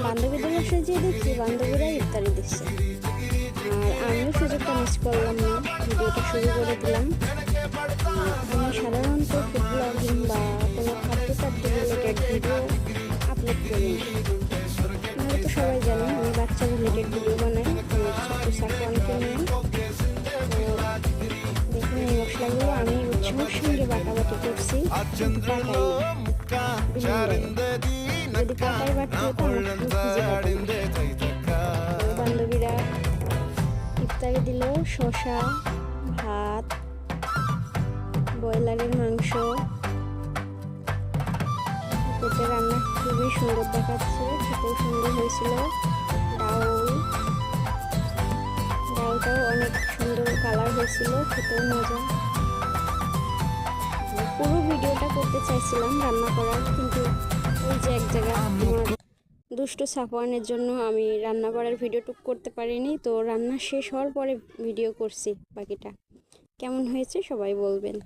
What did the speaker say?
বান্ধবীদের বাসায় যেয়ে দেখি বান্ধবীরা ইফতারি দিচ্ছে, আর আমিও সুযোগটা মিস করলাম না, ভিডিওটা শুরু করে দিলাম। আমি সাধারণত ফুড ব্লগিং বা কোনো খাদ্য রিলেটেড ভিডিও আপলোড করি না। আপনারা তো সবাই জানেন আমি বাচ্চা রিলেটেড ভিডিও বানাই আমার ছোট্ট সাকওয়ানকে নিয়ে। দেখুন এই মশলাগুলো আমি উৎসাহের সঙ্গে বাটাবাটি করছি, কিন্তু পাটাই যদি পাটাই বাটতে হতো আমার খুঁজে পাতাম। বান্ধবীরা ইফতারি দিল শসা, ভাত, ব্রয়লারের মাংস। পেটে রান্না খুবই সুন্দর দেখাচ্ছে, খেতেও সুন্দর হয়েছিল। ডালটাও অনেক সুন্দর কালার হয়েছিল, খেতেও মজা। পুরো ভিডিওটা করতে চাইছিলাম রান্না করার, কিন্তু ওই যে এক জায়গায় আমার দুষ্ট সাফওয়ানের জন্য আমি রান্না করার ভিডিওটুক করতে পারিনি। তো রান্না শেষ হওয়ার পরে ভিডিও করছি বাকিটা। কেমন হয়েছে সবাই বলবেন।